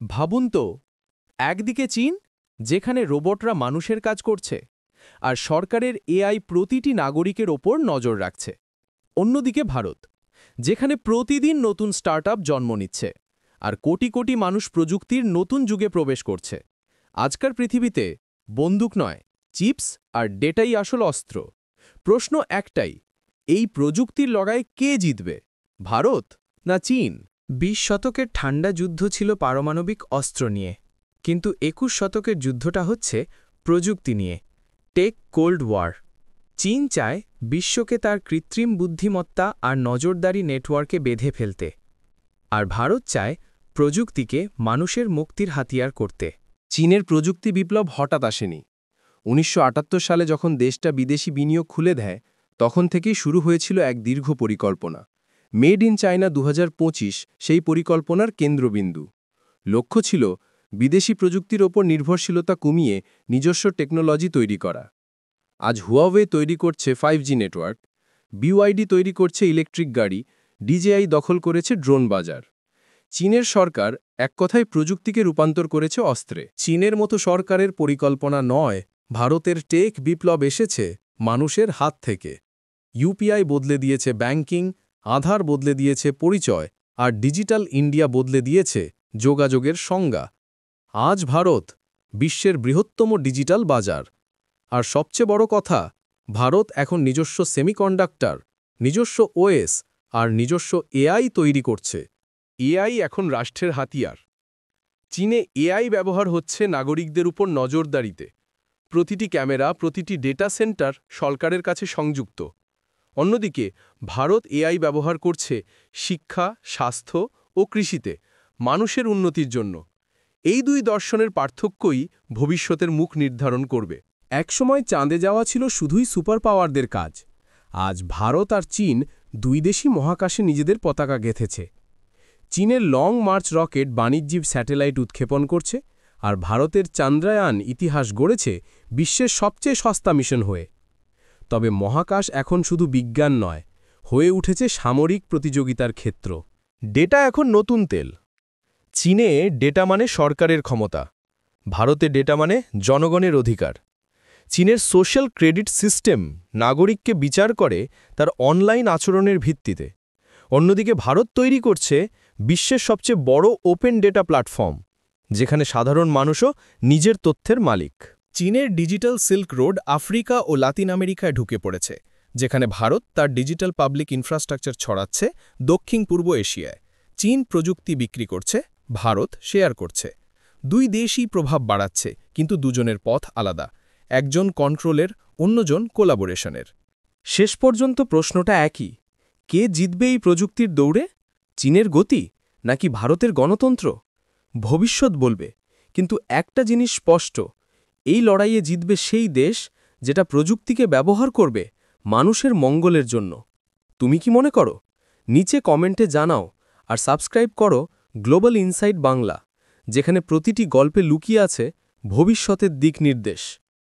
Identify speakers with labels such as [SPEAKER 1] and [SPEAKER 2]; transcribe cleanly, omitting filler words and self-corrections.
[SPEAKER 1] ভাবুন তো, একদিকে চীন, যেখানে রোবটরা মানুষের কাজ করছে, আর সরকারের এআই প্রতিটি নাগরিকের ওপর নজর রাখছে। অন্যদিকে ভারত, যেখানে প্রতিদিন নতুন স্টার্টআপ জন্ম নিচ্ছে, আর কোটি কোটি মানুষ প্রযুক্তির নতুন যুগে প্রবেশ করছে। আজকার পৃথিবীতে বন্দুক নয়, চিপস আর ডেটাই আসল অস্ত্র। প্রশ্ন একটাই, এই প্রযুক্তির লড়াই কে জিতবে, ভারত না চীন?
[SPEAKER 2] ২০ শতকের ঠান্ডা যুদ্ধ ছিল পারমাণবিক অস্ত্র নিয়ে, কিন্তু ২১ শতকের যুদ্ধটা হচ্ছে প্রযুক্তি নিয়ে, টেক কোল্ড ওয়ার। চীন চায় বিশ্বকে তার কৃত্রিম বুদ্ধিমত্তা আর নজরদারি নেটওয়ার্কে বেঁধে ফেলতে, আর ভারত চায় প্রযুক্তিকে মানুষের মুক্তির হাতিয়ার করতে।
[SPEAKER 1] চীনের প্রযুক্তি বিপ্লব হঠাৎ আসেনি। ১৯৭৮ সালে যখন দেশটা বিদেশি বিনিয়োগ খুলে দেয়, তখন থেকেই শুরু হয়েছিল এক দীর্ঘ পরিকল্পনা। মেড ইন চায়না ২০২৫ সেই পরিকল্পনার কেন্দ্রবিন্দু। লক্ষ্য ছিল বিদেশি প্রযুক্তির ওপর নির্ভরশীলতা কমিয়ে নিজস্ব টেকনোলজি তৈরি করা। আজ হুয়াওয়ে তৈরি করছে 5G নেটওয়ার্ক, বিওয়াইডি তৈরি করছে ইলেকট্রিক গাড়ি, ডিজেআই দখল করেছে ড্রোন বাজার। চীনের সরকার এক কথায় প্রযুক্তিকে রূপান্তর করেছে অস্ত্রে। চীনের মতো সরকারের পরিকল্পনা নয়, ভারতের টেক বিপ্লব এসেছে মানুষের হাত থেকে। ইউপিআই বদলে দিয়েছে ব্যাংকিং, আধার বদলে দিয়েছে পরিচয়, আর ডিজিটাল ইন্ডিয়া বদলে দিয়েছে যোগাযোগের সংজ্ঞা। আজ ভারত বিশ্বের বৃহত্তম ডিজিটাল বাজার। আর সবচেয়ে বড় কথা, ভারত এখন নিজস্ব সেমিকন্ডাক্টর, নিজস্ব ওএস আর নিজস্ব এআই তৈরি করছে। এআই এখন রাষ্ট্রের হাতিয়ার। চীনে এআই ব্যবহার হচ্ছে নাগরিকদের উপর নজরদারিতে। প্রতিটি ক্যামেরা, প্রতিটি ডেটা সেন্টার সরকারের কাছে সংযুক্ত। অন্যদিকে ভারত এআই ব্যবহার করছে শিক্ষা, স্বাস্থ্য ও কৃষিতে, মানুষের উন্নতির জন্য। এই দুই দর্শনের পার্থক্যই ভবিষ্যতের মুখ নির্ধারণ করবে। একসময় চাঁদে যাওয়া ছিল শুধুই সুপার পাওয়ারদের কাজ। আজ ভারত আর চীন দুই দেশই মহাকাশে নিজেদের পতাকা গেঁথেছে। চীনের লং মার্চ রকেট বাণিজ্যিক স্যাটেলাইট উৎক্ষেপণ করছে, আর ভারতের চন্দ্রায়ান ইতিহাস গড়েছে বিশ্বের সবচেয়ে সস্তা মিশন হয়ে। তবে মহাকাশ এখন শুধু বিজ্ঞান নয়, হয়ে উঠেছে সামরিক প্রতিযোগিতার ক্ষেত্র। ডেটা এখন নতুন তেল। চীনে ডেটা মানে সরকারের ক্ষমতা, ভারতে ডেটা মানে জনগণের অধিকার। চীনের সোশ্যাল ক্রেডিট সিস্টেম নাগরিককে বিচার করে তার অনলাইন আচরণের ভিত্তিতে। অন্যদিকে ভারত তৈরি করছে বিশ্বের সবচেয়ে বড় ওপেন ডেটা প্ল্যাটফর্ম, যেখানে সাধারণ মানুষও নিজের তথ্যের মালিক। চীনের ডিজিটাল সিল্ক রোড আফ্রিকা ও লাতিন আমেরিকায় ঢুকে পড়েছে, যেখানে ভারত তার ডিজিটাল পাবলিক ইনফ্রাস্ট্রাকচার ছড়াচ্ছে দক্ষিণ পূর্ব এশিয়ায়। চীন প্রযুক্তি বিক্রি করছে, ভারত শেয়ার করছে। দুই দেশই প্রভাব বাড়াচ্ছে, কিন্তু দুজনের পথ আলাদা। একজন কন্ট্রোলের, অন্যজন কোলাবোরেশনের। শেষ পর্যন্ত প্রশ্নটা একই, কে জিতবে এই প্রযুক্তির দৌড়ে? চীনের গতি নাকি ভারতের গণতন্ত্র? ভবিষ্যৎ বলবে, কিন্তু একটা জিনিস স্পষ্ট, এই লড়াইয়ে জিতবে সেই দেশ যেটা প্রযুক্তিকে ব্যবহার করবে মানুষের মঙ্গলের জন্য। তুমি কি মনে করো? নিচে কমেন্টে জানাও, আর সাবস্ক্রাইব করো গ্লোবাল ইনসাইট বাংলা, যেখানে প্রতিটি গল্পে লুকিয়ে আছে ভবিষ্যতের দিক নির্দেশ।